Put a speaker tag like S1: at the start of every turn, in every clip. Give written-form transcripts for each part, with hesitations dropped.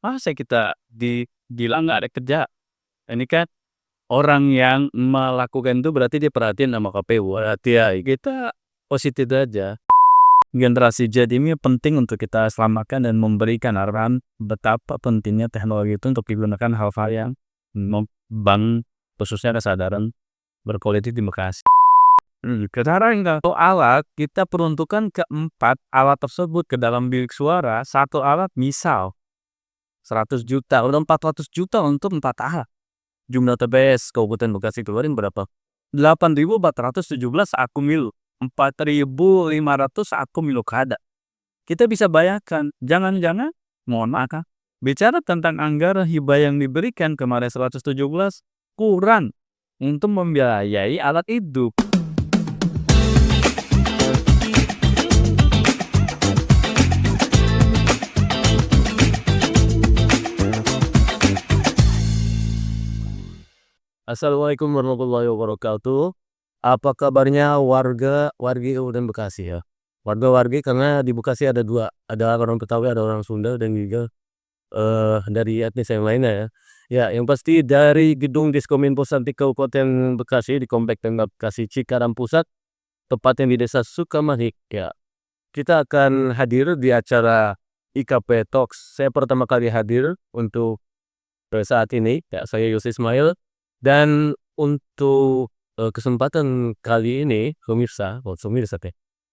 S1: Masa kita dibilang nggak ada kerja? Ini kan orang yang melakukan itu berarti dia perhatian sama KPU. Berarti ya kita positif aja. Generasi Z ini penting untuk kita selamatkan dan memberikan arahan betapa pentingnya teknologi itu untuk digunakan hal-hal yang membangun khususnya kesadaran berkualitas demokrasi. Sekarang satu alat kita peruntukkan ke 4 alat tersebut ke dalam bilik suara. Satu alat misal 100 juta, udah 400 juta untuk 4 alat. Jumlah TPS Kabupaten Bekasi keluarin berapa? 8.417 saat pemilu, 4.500 saat pemilu kada. Kita bisa bayangkan, jangan-jangan, mohon maaf, bicara tentang anggaran hibah yang diberikan kemarin 117 kurang untuk membiayai alat itu. Assalamualaikum warahmatullahi wabarakatuh. Apa kabarnya wargi Kabupaten Bekasi ya? Warga-wargi karena di Bekasi ada dua, ada orang Betawi, ada orang Sunda dan juga dari etnis yang lainnya ya. Ya, yang pasti dari gedung Diskominfo Santi Kabupaten Bekasi di Komplek Pemda Bekasi Cikarang Pusat, tepatnya di Desa Sukamahik ya. Kita akan hadir di acara IKP Talks. Saya pertama kali hadir untuk saat ini, ya, saya Yusuf Ismail. Dan untuk kesempatan kali ini, pemirsa,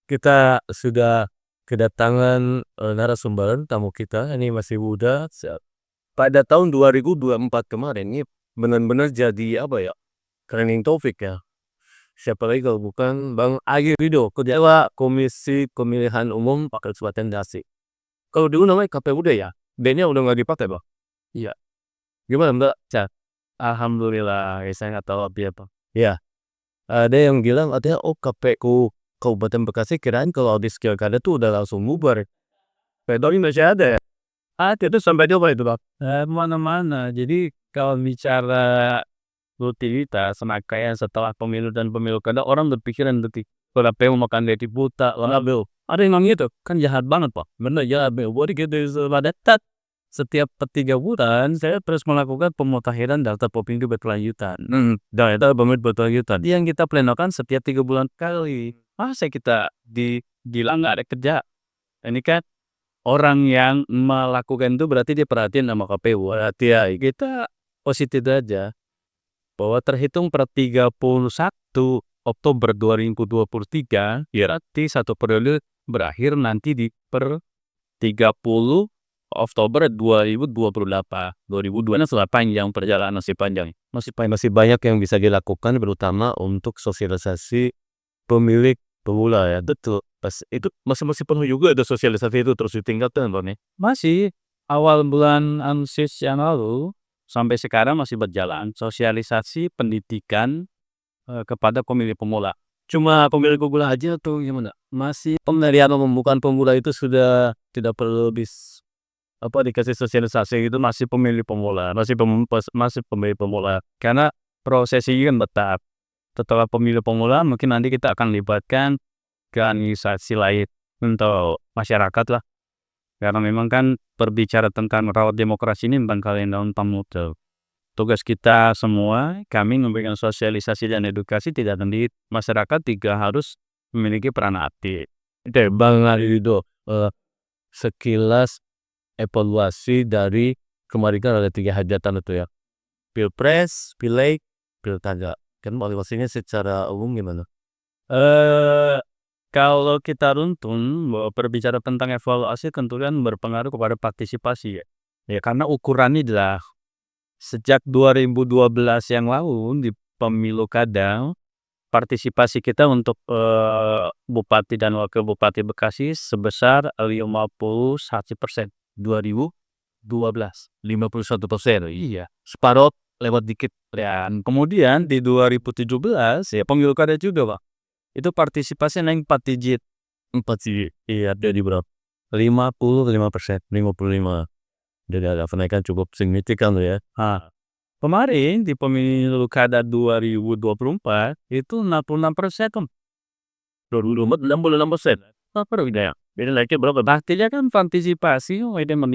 S1: kita sudah kedatangan narasumber tamu kita. Ini masih muda. Pada tahun 2024 kemarin, ini benar-benar jadi apa ya? Trending topik ya. Siapa lagi kalau bukan Bang Agi Ridho, Ketua Komisi Pemilihan Umum Kabupaten Bekasi. Kalau dulu namanya KPU ya, D-nya udah nggak dipakai, Bang. Iya. Gimana Mbak? Alhamdulillah, saya nggak tahu apa. Ya, ada yang bilang katanya, KPU Kabupaten Bekasi kirain kalau audit pilkada tuh udah langsung bubar. Padahal masih ada ya? Ada tuh sampai coba itu Bang. Mana-mana. Jadi kalau bicara rutinitas, kayak setelah pemilu dan pemilu kada orang berpikiran kalau KPU makan dari buta, ada yang ngomong gitu, kan jahat banget Pak. Bener jahat, buat gitu pada setiap 3 bulan saya terus melakukan pemutahiran daftar pemilu berkelanjutan. Data pemilu berkelanjutan yang kita plenokan setiap 3 bulan kali. Masa kita dibilang nggak ada kerja? Ini kan orang yang melakukan itu berarti dia perhatian sama KPU. Berarti ya kita positif aja bahwa terhitung per 31 Oktober 2023 berarti satu periode berakhir nanti di per 30 Oktober 2028. 2002 sudah panjang, perjalanan masih panjang. Masih banyak yang bisa dilakukan, terutama untuk sosialisasi pemilik pemula ya. Betul. Itu masih penuh juga ada sosialisasi itu terus ditingkatkan Bang ya. Masih awal bulan Agustus yang lalu sampai sekarang masih berjalan sosialisasi pendidikan kepada pemilih pemula. Cuma pemilih pemula aja tuh gimana? Masih pemberian pembukaan pemula itu sudah tidak perlu dikasih sosialisasi, itu masih pemilih pemula, masih pemilih pemula. Karena prosesnya kan bertahap. Setelah pemilih pemula mungkin nanti kita akan libatkan ke organisasi lain untuk masyarakat lah. Karena memang kan berbicara tentang rawat demokrasi ini tentang kalian daun mutu. Tugas kita semua, kami memberikan sosialisasi dan edukasi tidak sendiri. Masyarakat juga harus memiliki peran aktif. Itu Bang Ridho, sekilas evaluasi dari kemarin kan ada 3 hajatan itu ya. Pilpres, Pileg, Pilkada. Kan evaluasinya secara umum gimana? Kalau kita runtun bahwa berbicara tentang evaluasi tentu kan berpengaruh kepada partisipasi ya. Ya karena ukurannya adalah sejak 2012 yang lalu di pemilu kada, partisipasi kita untuk Bupati dan Wakil Bupati Bekasi sebesar 51%. 2012 51%. Iya, separuh lewat dikit. Dan kemudian di 2017 ya pemilu kada juga Pak. Itu partisipasi naik 4 digit. 4 digit. Iya, jadi berapa? 55%, 55. Jadi ada kenaikan cukup signifikan loh ya. Kemarin di pemilu kada 2024 itu 66%. 66%. Apa bedanya? Beda lagi berapa?
S2: Artinya kan partisipasi makin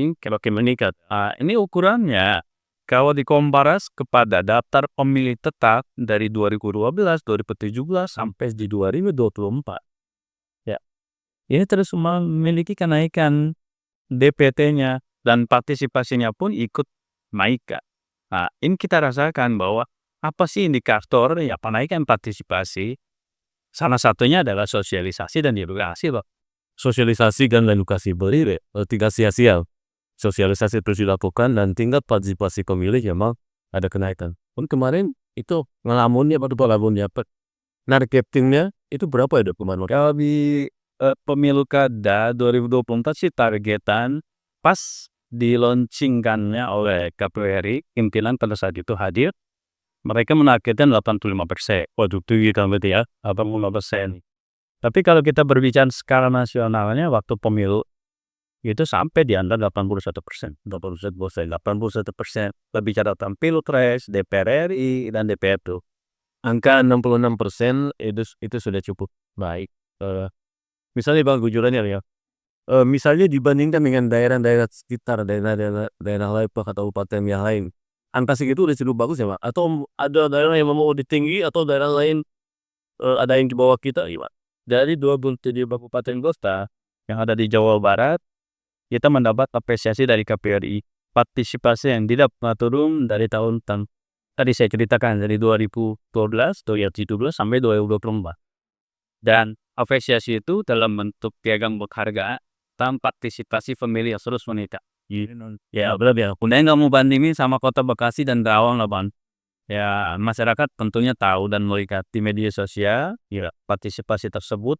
S2: meningkat. Ini ukurannya kalau dikomparas kepada daftar pemilih tetap dari 2012, 2017 sampai di 2024. Ya, ini terus memiliki kenaikan DPT-nya dan partisipasinya pun ikut naik, Kak. Nah, ini kita rasakan bahwa apa sih indikator ya penaikan partisipasi? Salah satunya adalah sosialisasi dan edukasi, loh.
S1: Sosialisasi dan edukasi beli tidak sia-sia. Sosialisasi terus dilakukan dan tingkat partisipasi pemilih memang ada kenaikan. Pun kemarin itu ngelamunnya targetingnya itu berapa ya kemarin?
S2: Kalau di pemilu kada 2024 sih targetan pas di-launching-kannya oleh KPU RI, pimpinan pada saat itu hadir, mereka menargetkan 85%. Waduh, tinggi kan berarti ya, 85%. Tapi kalau kita berbicara skala nasionalnya waktu pemilu itu sampai di antara 81%, 81%. Berbicara tentang pilpres, DPR RI dan DPR tuh.
S1: Angka 66% itu sudah cukup baik. Misalnya Bang Gujurannya ya. Misalnya dibandingkan dengan daerah-daerah sekitar, daerah lain atau kabupaten yang lain, angka segitu udah cukup bagus ya Pak? Atau ada daerah yang memang lebih tinggi atau daerah lain ada yang di bawah kita gimana?
S2: Dari 27 kabupaten kota yang ada di Jawa Barat, kita mendapat apresiasi dari KPU RI. Partisipasi yang tidak pernah turun dari tahun tadi saya ceritakan dari 2012, 2017 sampai 2024. Dan apresiasi itu dalam bentuk piagam penghargaan dan partisipasi pemilih yang terus meningkat. Ya, benar ya. Kemudian kamu bandingin sama kota Bekasi dan Karawang, Bang. Ya, masyarakat tentunya tahu dan melihat di media sosial, ya, partisipasi tersebut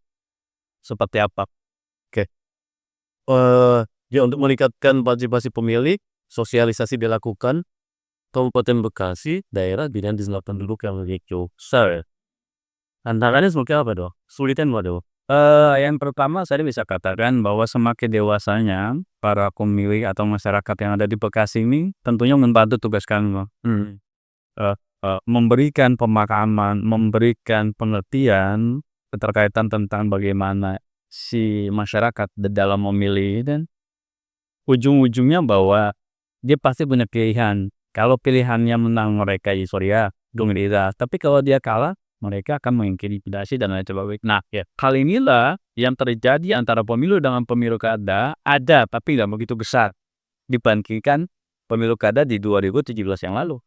S2: seperti apa.
S1: Oke. Ya untuk meningkatkan partisipasi pemilih, sosialisasi dilakukan. Kabupaten Bekasi, daerah binaan dilakukan dulu yang begitu besar. Tantangannya seperti apa dong? Sulitnya apa dong?
S2: Yang pertama saya bisa katakan bahwa semakin dewasanya para pemilih atau masyarakat yang ada di Bekasi ini tentunya membantu tugas kami, Bang. Eee memberikan pemahaman, memberikan pengertian keterkaitan tentang bagaimana si masyarakat dalam memilih dan ujung-ujungnya bahwa dia pasti punya pilihan. Kalau pilihannya menang mereka ya sorry ya, gembira. Tapi kalau dia kalah, mereka akan mengintimidasi dan lain sebagainya. Nah, ya, hal inilah yang terjadi antara pemilu dengan pemilu kada, ada tapi nggak begitu besar dibandingkan pemilu kada di 2017 yang lalu.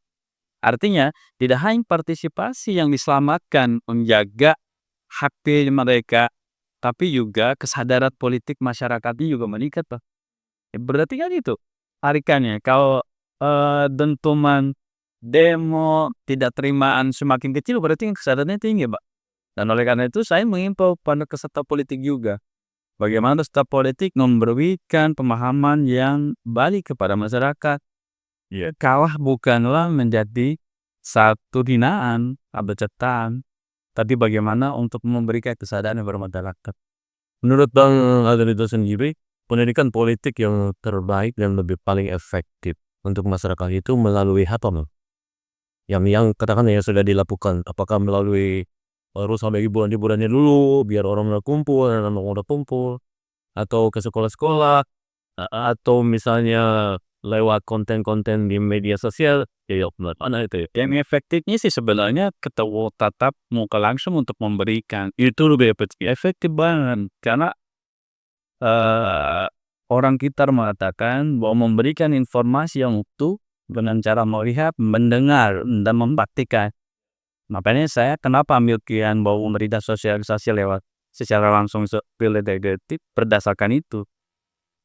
S2: Artinya, tidak hanya partisipasi yang diselamatkan menjaga hak pilih mereka, tapi juga kesadaran politik masyarakatnya juga meningkat, Pak. Berarti kan itu tarikannya kalau, dentuman demo, tidak terimaan semakin kecil berarti kan kesadarannya tinggi, Pak. Dan oleh karena itu saya mengimbau pada peserta politik juga, bagaimana peserta politik memberikan pemahaman yang balik kepada masyarakat. Ya, kalah bukanlah menjadi satu hinaan atau cetaan, tapi bagaimana untuk memberikan kesadaran kepada masyarakat.
S1: Menurut Bang Adel itu sendiri, pendidikan politik yang terbaik dan lebih paling efektif untuk masyarakat itu melalui apa Bang? Yang katakan yang sudah dilakukan, apakah melalui harus sampai hiburan-hiburannya dulu biar orang udah kumpul, anak-anak udah kumpul, atau ke sekolah-sekolah, atau misalnya lewat konten-konten di media sosial, ya menurut mana itu ya?
S2: Yang efektifnya sih sebenarnya ketemu tatap muka langsung untuk memberikan, itu lebih efektif banget. Karena, orang kita mengatakan bahwa memberikan informasi yang utuh dengan cara melihat, mendengar, dan mempraktikkan. Makanya saya kenapa ambil pilihan bahwa memberikan sosialisasi lewat secara langsung negatif berdasarkan itu,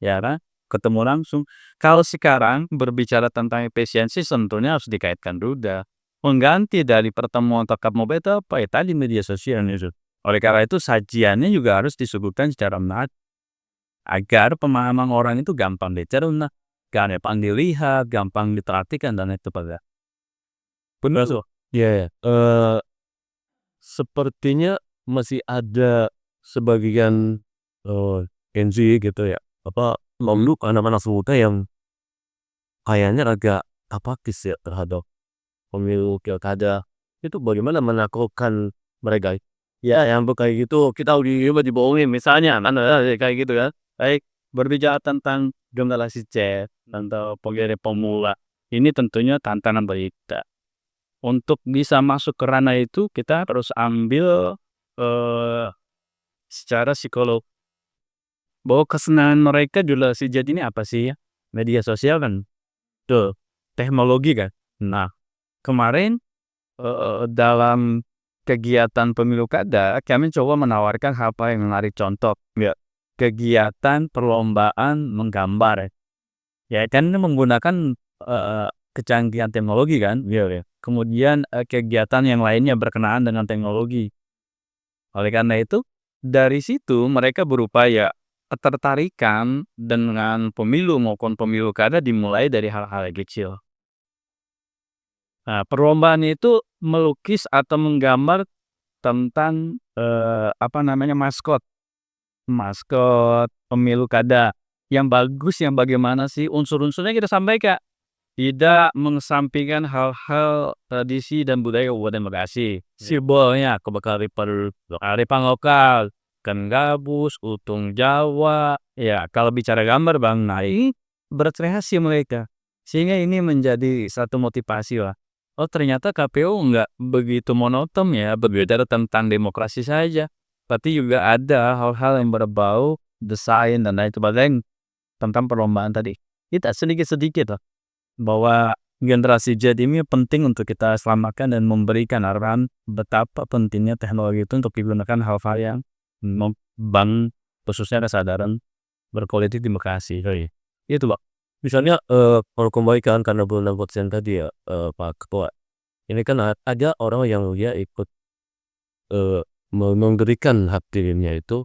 S2: ya kan? Ketemu langsung. Kalau sekarang berbicara tentang efisiensi tentunya harus dikaitkan juga. Mengganti dari pertemuan tatap muka itu apa ya tadi media sosial itu. Oleh karena itu sajiannya juga harus disuguhkan secara menarik agar pemahaman orang itu gampang dicerna, gampang dilihat, gampang diperhatikan dan itu pada.
S1: Benar tuh. Ya, sepertinya masih ada sebagian Gen Z gitu ya, apa memiluk anak-anak muda yang kayaknya agak apatis ya terhadap pemilu pilkada. Itu bagaimana menaklukkan mereka? Ya, yang kayak gitu kita udah dibohongin misalnya, kan kayak gitu kan.
S2: Baik, berbicara tentang generasi Z atau pemilih pemula, ini tentunya tantangan bagi kita. Untuk bisa masuk ke ranah itu kita harus ambil, eee, secara psikolog bahwa kesenangan mereka generasi Z ini apa sih ya? Media sosial kan, tuh, teknologi kan. Nah, kemarin, dalam kegiatan pemilu kada, kami coba menawarkan hal-hal yang menarik. Contoh, ya, kegiatan perlombaan menggambar, ya kan ini menggunakan, kecanggihan teknologi kan. Iya. Kemudian, kegiatan yang lainnya berkenaan dengan teknologi. Oleh karena itu, dari situ mereka berupaya ketertarikan dengan pemilu maupun pemilu kada dimulai dari hal-hal yang kecil. Nah, perlombaan itu melukis atau menggambar tentang, maskot. Maskot pemilu kada. Yang bagus, yang bagaimana sih unsur-unsurnya kita sampaikan. Tidak mengesampingkan hal-hal tradisi dan budaya Kabupaten Bekasi. Simbolnya kearifan lokal, ikan gabus, utung Jawa. Ya, kalau bicara gambar Bang, nah ini berkreasi mereka. Sehingga ini menjadi satu motivasi lah. Oh, ternyata KPU nggak begitu monoton ya, berbicara tentang demokrasi saja. Tapi juga ada hal-hal yang berbau desain dan lain sebagainya tentang perlombaan tadi. Kita sedikit-sedikit lah bahwa generasi Z ini penting untuk kita selamatkan dan memberikan arahan betapa pentingnya teknologi itu untuk digunakan hal-hal yang membangun khususnya kesadaran berpolitik di Bekasi.
S1: Itu Pak. Misalnya kalau kembalikan karena bulan Agustus tadi ya, Pak Ketua. Ini kan ada orang yang dia ikut memberikan hak dirinya itu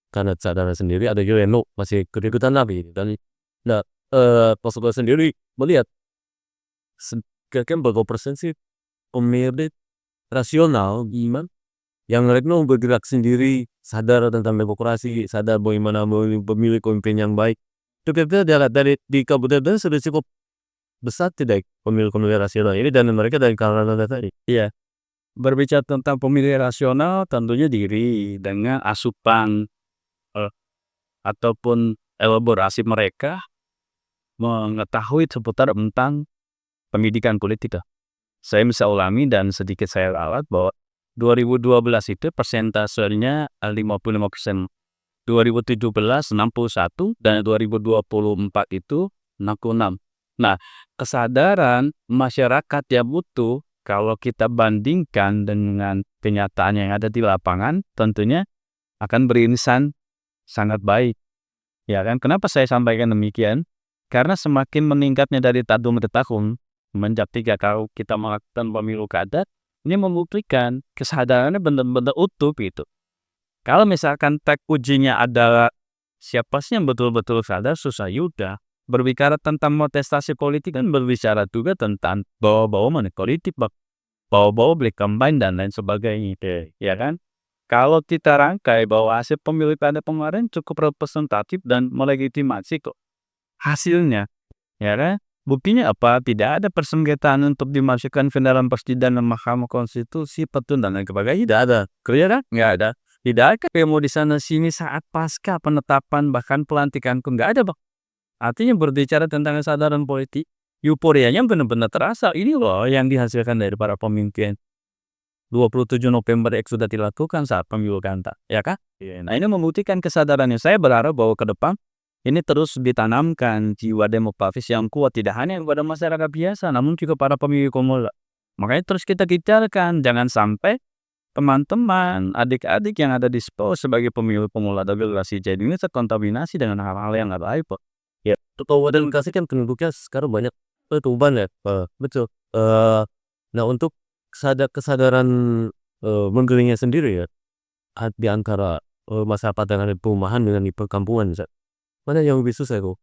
S1: karena kesadaran sendiri, ada juga yang masih ikut-ikutan nabi. Dan nah, Pak Ketua sendiri melihat kira-kira berapa persen sih pemilih rasional gimana yang mereka bergerak sendiri, sadar tentang demokrasi, sadar bagaimana memilih pemimpin yang baik. Itu kita dari di kabupaten sudah cukup besar tidak pemilih rasional ini, dan mereka dari kalangan tadi.
S2: Iya, berbicara tentang pemilih rasional tentunya diri dengan asupan, ataupun elaborasi mereka mengetahui seputar tentang pendidikan politik. Saya bisa ulangi dan sedikit saya ralat bahwa 2012 itu persentasenya 55%, 2017 61, dan 2024 itu 66. Nah, kesadaran masyarakat yang butuh kalau kita bandingkan dengan kenyataan yang ada di lapangan tentunya akan beririsan sangat baik. Ya kan? Kenapa saya sampaikan demikian? Karena semakin meningkatnya dari tahun ke tahun, semenjak 3 tahun kita melakukan pemilu kada, ini membuktikan kesadarannya benar-benar utuh gitu. Kalau misalkan tag ujinya adalah siapa sih yang betul-betul sadar, susah yuda. Berbicara tentang kontestasi politik kan berbicara juga tentang bawa-bawa money politik, bawa-bawa beli combine dan lain sebagainya. Ya kan? Kalau kita rangkai bahwa hasil pemilu kada kemarin cukup representatif dan melegitimasi kok hasilnya, ya kan? Buktinya apa? Tidak ada persengketaan untuk dimasukkan ke dalam persidangan Mahkamah Konstitusi, petun dan lain sebagainya. Tidak ada. Clear kan? Nggak ada. Tidak ada demo di sana sini saat pasca penetapan bahkan pelantikan pun nggak ada Bang. Artinya berbicara tentang kesadaran politik, euforianya benar-benar terasa. Ini loh yang dihasilkan dari para pemimpin. 27 November X sudah dilakukan saat pemilu kanta, ya kan? Nah, ini membuktikan kesadarannya. Saya berharap bahwa ke depan ini terus ditanamkan jiwa demokratis yang kuat tidak hanya kepada masyarakat biasa, namun juga para pemilih pemula. Makanya terus kita bicarakan, jangan sampai teman-teman, adik-adik yang ada di SPO sebagai pemilih pemula generasi Z ini terkontaminasi dengan hal-hal yang nggak baik, Pak.
S1: Ya, Kabupaten Bekasi kan penduduknya sekarang banyak pertumbuhan ya, betul. Nah, untuk kesadaran menggelingnya sendiri ya, di antara masyarakat yang ada di perumahan dengan di perkampungan, mana yang lebih susah kok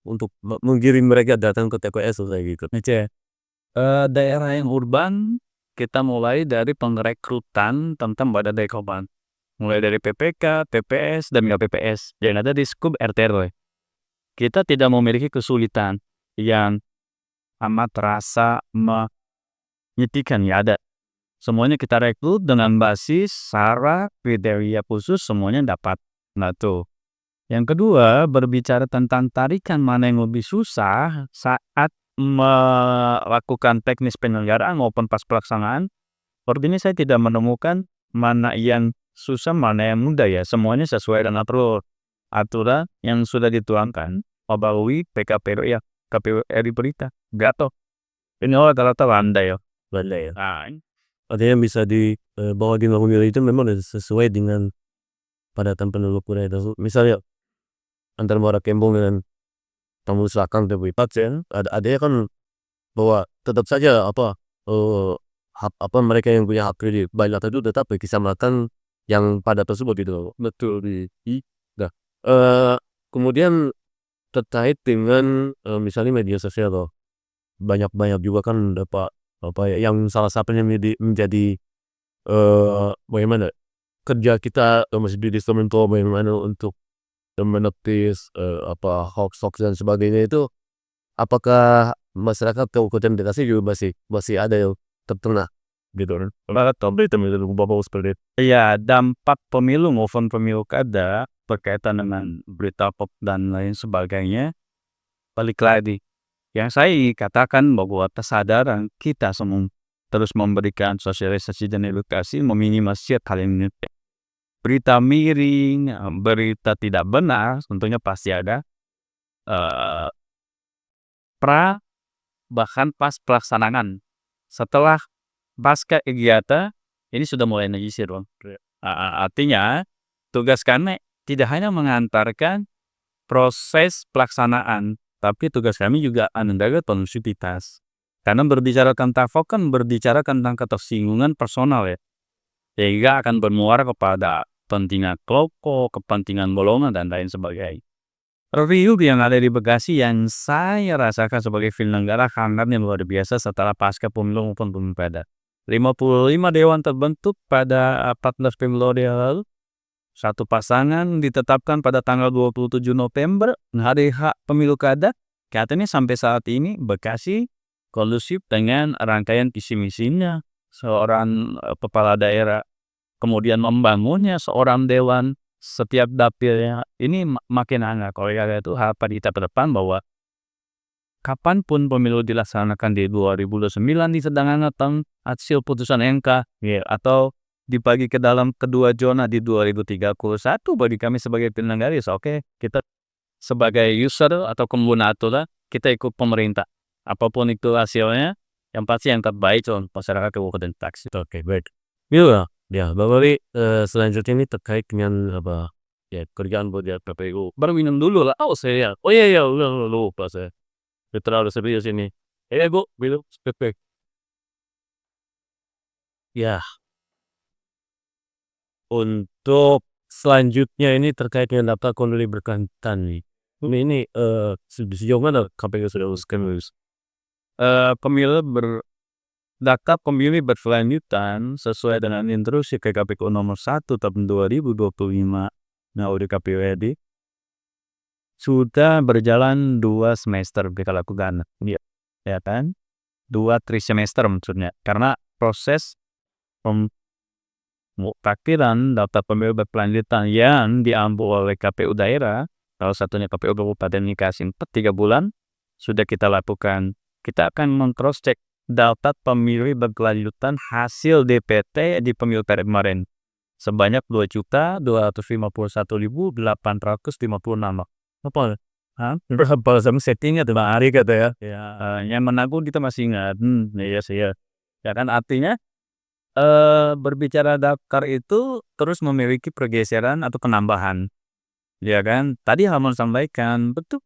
S1: untuk menggiring mereka datang ke TPS kayak gitu?
S2: Daerah yang urban kita mulai dari pengrekrutan tentang badan dekoban, mulai dari PPK, TPS, dan KPPS yang ada di skup RT RW. Kita tidak memiliki kesulitan yang amat terasa menyedihkan, ya ada. Semuanya kita rekrut dengan basis syarat kriteria khusus, semuanya dapat. Nah tuh, Yang kedua, berbicara tentang tarikan mana yang lebih susah saat melakukan teknis penyelenggaraan maupun pas pelaksanaan. Seperti ini saya tidak menemukan mana yang susah, mana yang mudah ya. Semuanya sesuai dengan aturan yang sudah dituangkan melalui PKPU ya, KPU RI Berita. Gato. Ini rata-rata landai ya.
S1: Landai ya.
S2: Nah,
S1: Artinya bisa bahwa di undang pemilu itu memang sesuai dengan padatan penduduk wilayah tersebut. Misalnya antara Muara Kembang dengan Tamu Selakang dan Buipaten, ada kan bahwa tetap saja mereka yang punya hak kredit baik atau itu tetap kecamatan yang padat tersebut gitu.
S2: betul.
S1: Nah, kemudian terkait dengan misalnya media sosial loh, banyak juga kan yang salah satunya menjadi bagaimana kerja kita masih di instrumental bagaimana untuk menepis hoax dan sebagainya itu. Apakah masyarakat Kabupaten Bekasi juga masih ada yang terkena gitu kan? Seperti itu.
S2: Iya, dampak pemilu maupun pemilu kada berkaitan dengan berita pop dan lain sebagainya, balik lagi. Yang saya katakan bahwa kesadaran kita semua terus memberikan sosialisasi dan edukasi meminimalisir hal ini. Berita miring, berita tidak benar, tentunya pasti ada. Bahkan pas pelaksanaan. Setelah pasca kegiatan, ini sudah mulai negisir dong. Artinya, tugas kami tidak hanya mengantarkan proses pelaksanaan, tapi tugas kami juga menjaga kondusivitas. Karena berbicara tentang kan berbicara tentang ketersinggungan personal ya. Sehingga akan bermuara kepada kepentingan kelompok, kepentingan golongan, dan lain sebagainya. Review yang ada di Bekasi yang saya rasakan sebagai penyelenggara hangat yang luar biasa setelah pasca pemilu maupun pemilu kada. 55 dewan terbentuk pada 14 Februari lalu. Satu pasangan ditetapkan pada tanggal 27 November, hari hak pemilu kada. Katanya sampai saat ini Bekasi kondusif dengan rangkaian visi misinya. Seorang kepala daerah kemudian membangunnya seorang dewan setiap dapilnya. Ini makin hangat. Kalau itu harapan kita ke depan bahwa kapanpun pemilu dilaksanakan di 2029 di sedang hangat hasil putusan MK atau dibagi ke dalam kedua zona di 2031 bagi kami sebagai penyelenggara oke, kita sebagai user atau pengguna aturan kita ikut pemerintah apapun itu hasilnya, yang pasti yang terbaik untuk masyarakat Kabupaten Bekasi.
S1: Oke, baik. Iya ya, Bapak selanjutnya ini terkait dengan kerjaan buat KPU. Baru minum dulu lah. Saya iya lupa saya. Terlalu serius ini. Bu, minum. Ya, untuk selanjutnya ini terkait dengan daftar pemilih berkantan nih. Ini sejauh mana KPU sudah usahakan
S2: Daftar pemilih berkelanjutan sesuai dengan instruksi KPU nomor 1 tahun 2025 udah KPU RI sudah berjalan 2 semester kita lakukan ya kan 2 trimester maksudnya, karena proses pemutakhiran daftar pemilih berkelanjutan yang diambil oleh KPU daerah, salah satunya KPU Kabupaten Bekasi 3 bulan sudah kita lakukan. Kita akan meng-cross check daftar pemilih berkelanjutan hasil DPT di pemilu kemarin sebanyak 2.251.856. Apa? Berapa sama settingnya tuh hari kata ya? Yang menanggung kita masih ingat. Ya kan artinya berbicara daftar itu terus memiliki pergeseran atau penambahan. Ya kan? Tadi Hamon sampaikan betul.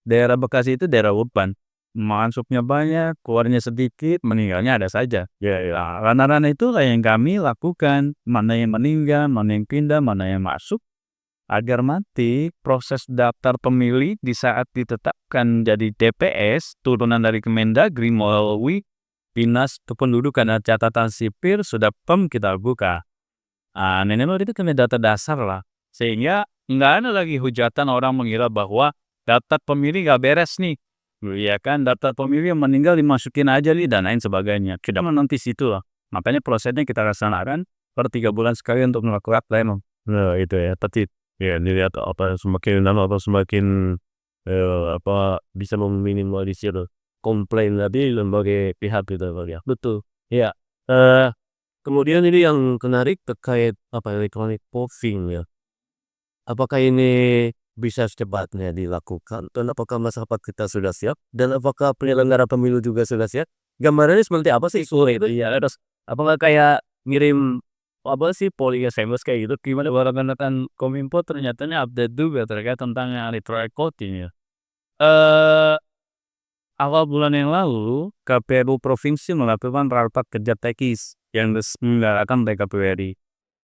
S2: Daerah Bekasi itu daerah urban. Masuknya banyak, keluarnya sedikit, meninggalnya ada saja. Ranah-ranah itulah yang kami lakukan. Mana yang meninggal, mana yang pindah, mana yang masuk. Agar nanti proses daftar pemilih di saat ditetapkan jadi DPS, turunan dari Kemendagri melalui Dinas Kependudukan dan Catatan Sipil sudah kita buka. Nenek itu kena data dasar lah. Sehingga nggak ada lagi hujatan orang mengira bahwa daftar pemilih nggak beres nih. Ya kan, daftar pemilih yang meninggal dimasukin aja nih dan lain sebagainya. Kita menanti situ lah. Makanya prosesnya kita laksanakan per 3 bulan sekali untuk melakukan pleno. Nah itu ya,
S1: Ya dilihat semakin lama semakin bisa meminimalisir komplain dari lembaga pihak gitu Bang, ya. Betul. Iya. Eee, Kemudian ini yang menarik terkait electronic voting ya. Apakah ini bisa secepatnya dilakukan dan apakah masyarakat kita sudah siap dan apakah penyelenggara pemilu juga sudah siap? Gambarannya seperti apa sih sore itu? Iya, terus apakah kayak ngirim polling SMS kayak gitu, gimana kan Kominfo ternyatanya update juga terkait tentang yang electronic voting ya. Eee, Awal bulan yang lalu KPU provinsi melakukan rapat kerja teknis yang resmi dilakukan oleh KPU RI.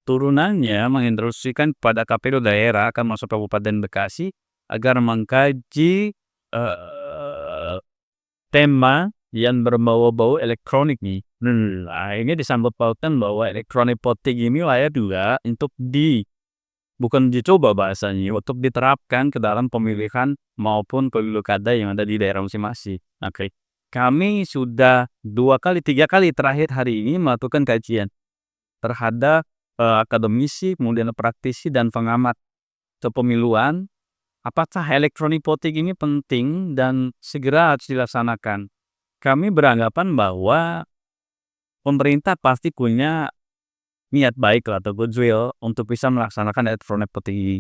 S1: Turunannya menginstruksikan kepada KPU daerah akan masuk Kabupaten Bekasi agar mengkaji tema yang berbau-bau elektronik nih. Nah, ini disambut pautan bahwa elektronik voting ini layak juga untuk bukan dicoba bahasanya, untuk diterapkan ke dalam pemilihan maupun pemilu kada yang ada di daerah masing-masing. Oke. Kami sudah 2 kali, 3 kali terakhir hari ini melakukan kajian terhadap akademisi, kemudian praktisi dan pengamat kepemiluan, apakah electronic voting ini penting dan segera harus dilaksanakan. Kami beranggapan bahwa pemerintah pasti punya niat baik lah atau goodwill untuk bisa melaksanakan electronic voting ini.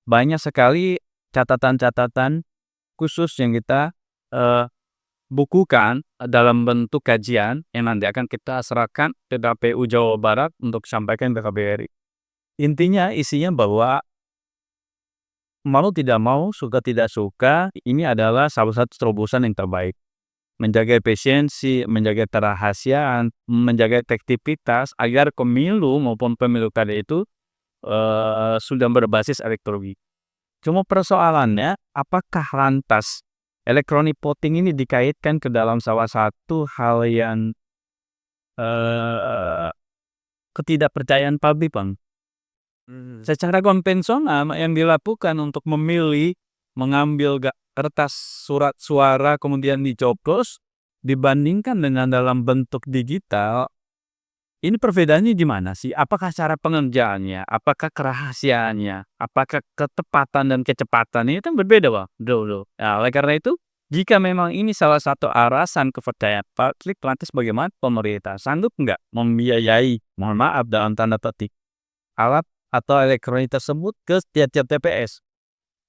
S1: Banyak sekali catatan-catatan khusus yang kita bukukan dalam bentuk kajian yang nanti akan kita serahkan ke KPU Jawa Barat untuk sampaikan ke KPU RI. Intinya isinya bahwa mau tidak mau, suka tidak suka, ini adalah salah satu terobosan yang terbaik. Menjaga efisiensi, menjaga kerahasiaan, menjaga efektivitas agar pemilu maupun pemilu kada itu sudah berbasis elektronik. Cuma persoalannya, apakah lantas electronic voting ini dikaitkan ke dalam salah satu hal yang ketidakpercayaan publik, Bang? Secara konvensional yang dilakukan untuk memilih, mengambil kertas surat suara kemudian dicoblos, dibandingkan dengan dalam bentuk digital, ini perbedaannya di mana sih? Apakah cara pengerjaannya? Apakah kerahasiaannya? Apakah ketepatan dan kecepatan ini kan berbeda, Bang. Dulu. Nah, oleh karena itu, jika memang ini salah satu alasan kepercayaan publik, lantas bagaimana pemerintah sanggup nggak membiayai, mohon maaf dalam tanda petik, alat atau elektronik tersebut ke tiap-tiap TPS?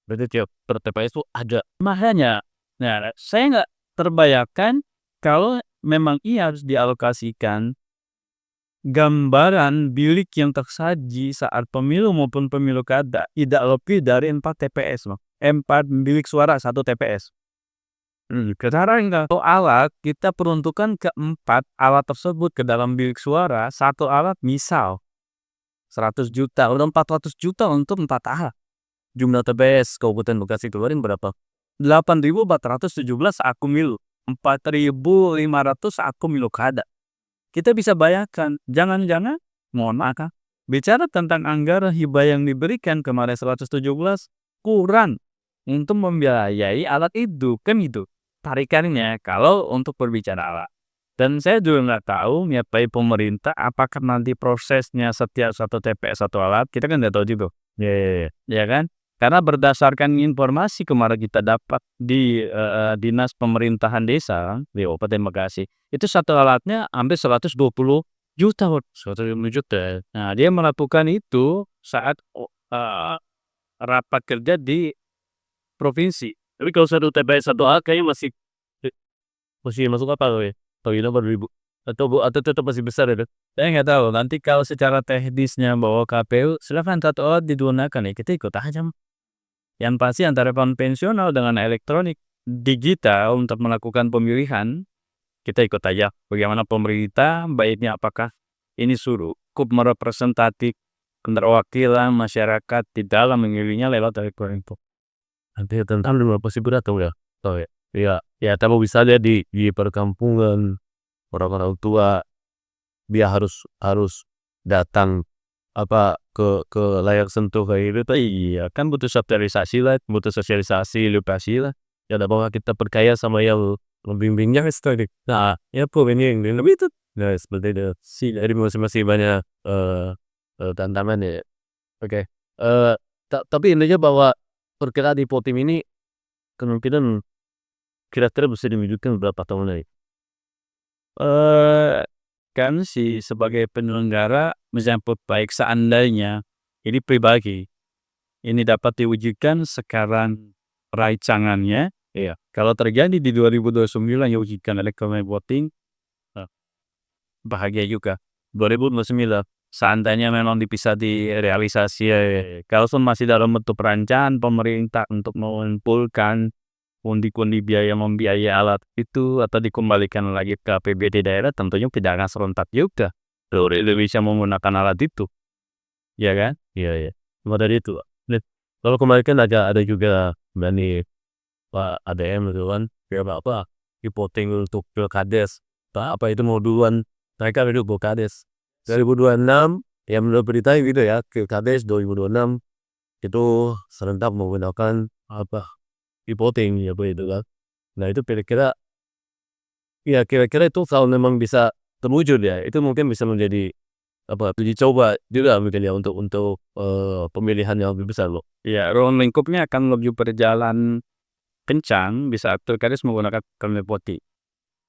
S1: Berarti tiap per TPS itu ada. Makanya, nah, saya nggak terbayangkan kalau memang ia harus dialokasikan gambaran bilik yang tersaji saat pemilu maupun pemilu kada tidak lebih dari 4 TPS, loh. 4 bilik suara 1 TPS. Sekarang satu alat kita peruntukan ke 4 alat tersebut ke dalam bilik suara, satu alat misal 100 juta, udah 400 juta untuk 4 alat. Jumlah TPS Kabupaten Bekasi keluarin berapa? 8.417 akun milu, 4.500 akun milu kada. Kita bisa bayangkan, jangan-jangan, mohon maaf, bicara tentang anggaran hibah yang diberikan kemarin 117 kurang untuk membiayai alat itu, kan itu tarikannya kalau untuk berbicara alat. Dan saya juga nggak tahu niat baik pemerintah apakah nanti prosesnya setiap satu TPS satu alat, kita kan nggak tahu juga. Ya kan? Karena berdasarkan informasi kemarin kita dapat di Dinas Pemerintahan Desa di Kabupaten Bekasi, itu satu alatnya hampir 120 juta, 120 juta. Nah, dia melakukan itu saat rapat kerja di provinsi. Tapi kalau satu TPS satu alat kayaknya masih masuk akal ya. Atau ini ribu atau tetap masih besar ya. Saya nggak tahu. Nanti kalau secara teknisnya bawa KPU, silakan satu alat digunakan ya, kita ikut aja. Yang pasti antara konvensional dengan elektronik digital untuk melakukan pemilihan, kita ikut aja. Bagaimana pemerintah baiknya, apakah ini cukup merepresentatif keterwakilan masyarakat di dalam memilihnya lewat elektronik. Nanti tentang berapa sih berat atau ya? Tahu ya? Iya, ya tapi bisa aja di perkampungan orang-orang tua dia harus datang ke layar sentuh kayak gitu. Iya kan butuh sosialisasi lah, butuh sosialisasi edukasi lah. Ya ada bahwa kita percaya sama yang membimbingnya historik. Nah, ya ini yang lebih itu. Nah, seperti itu sih. Jadi masing-masing banyak tantangan ya. Oke. Tapi intinya bahwa perkiraan Hipotim ini kemungkinan kira-kira bisa diwujudkan berapa tahun lagi?
S2: Kan sebagai penyelenggara menyambut baik seandainya ini pribadi, ini dapat diwujudkan sekarang rancangannya,
S1: Iya.
S2: kalau terjadi di 2029 diwujudkan electronic voting, bahagia juga. 2029 seandainya memang bisa direalisasi, kalaupun masih dalam bentuk perencanaan pemerintah untuk mengumpulkan pundi-pundi biaya membiayai alat itu atau dikembalikan lagi ke APBD daerah, tentunya tidak akan serentak juga seluruh Indonesia menggunakan alat itu, ya kan?
S1: Iya, iya. Cuma dari itu. Nah, kalau kemarin kan ada juga dari Pak ADM gitu kan, kayak apa Hipoting untuk Pilkades. Apa itu mau duluan mereka itu Pilkades 2026 ya, menurut berita gitu ya, Pilkades 2026 itu serentak menggunakan apa Hipoting ya itu kan. Nah itu kira-kira ya kira-kira itu kalau memang bisa terwujud ya, itu mungkin bisa menjadi apa uji coba juga mungkin ya untuk pemilihan yang lebih besar loh.
S2: Ya, ruang lingkupnya akan lebih berjalan kencang di saat Pilkades menggunakan elektronik voting.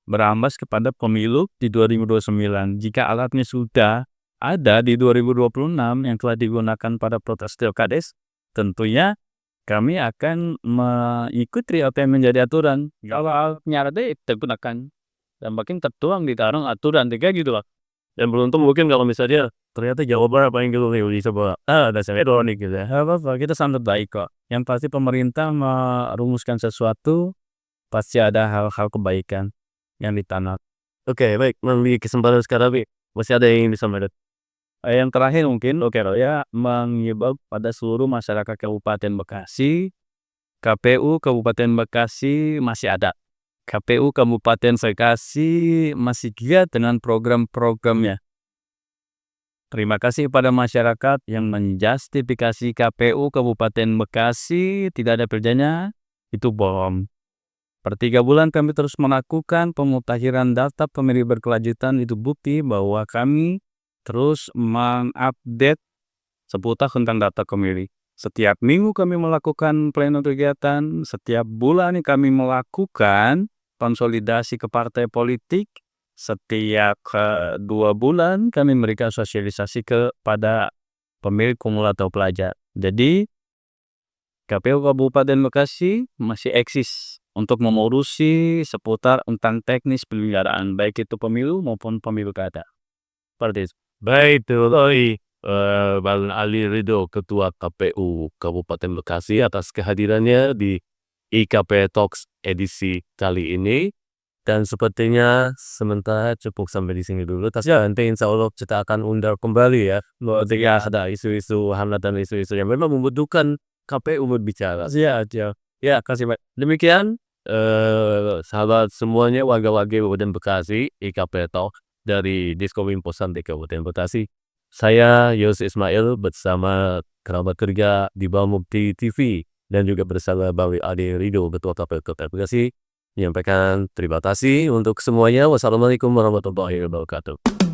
S2: Berambas kepada pemilu di 2029. Jika alatnya sudah ada di 2026 yang telah digunakan pada protes Pilkades, tentunya kami akan mengikuti apa yang menjadi aturan. Kalau alatnya ada, digunakan. Dan makin tertuang di dalam aturan, kayak gitu lah.
S1: Dan beruntung mungkin kalau misalnya ternyata Jawa Barat paling gitu nih uji coba ada elektronik gitu ya.
S2: Apa-apa, kita sambut baik kok. Yang pasti pemerintah merumuskan sesuatu, pasti ada hal-hal kebaikan yang ditanam.
S1: Oke, baik. Melalui kesempatan sekarang nih, masih ada yang ingin disampaikan?
S2: Yang terakhir mungkin, ya, mengimbau pada seluruh masyarakat Kabupaten Bekasi, KPU Kabupaten Bekasi masih ada. KPU Kabupaten Bekasi masih giat dengan program-programnya. Terima kasih pada masyarakat yang menjustifikasi KPU Kabupaten Bekasi tidak ada kerjanya, itu bohong. Per 3 bulan kami terus melakukan pemutahiran data pemilih berkelanjutan, itu bukti bahwa kami terus mengupdate seputar tentang data pemilih. Setiap minggu kami melakukan pleno kegiatan, setiap bulan kami melakukan konsolidasi ke partai politik, setiap 2 bulan kami memberikan sosialisasi kepada pemilik kumulator pelajar. Jadi KPU Kabupaten Bekasi masih eksis untuk mengurusi seputar tentang teknis penyelenggaraan baik itu pemilu maupun pemilu kada. Seperti itu.
S1: Baik, terima Bang Ali Ridho, Ketua KPU Kabupaten Bekasi atas kehadirannya di IKP Talks edisi kali ini. Dan sepertinya sementara cukup sampai di sini dulu. Tapi nanti insya Allah kita akan undang kembali ya. Ketika ada isu-isu hangat dan isu-isu yang memang membutuhkan KPU berbicara.
S2: Ya, ya.
S1: Ya, kasih Pak. Demikian sahabat semuanya warga-warga Kabupaten Bekasi, IKP Talk dari Diskominfo Santi Kabupaten Bekasi. Saya Yos Ismail bersama kerabat kerja di Bamukti TV dan juga bersama Bang Ali Ridho, Ketua KPU Kabupaten Bekasi, menyampaikan terima kasih untuk semuanya. Wassalamualaikum warahmatullahi wabarakatuh.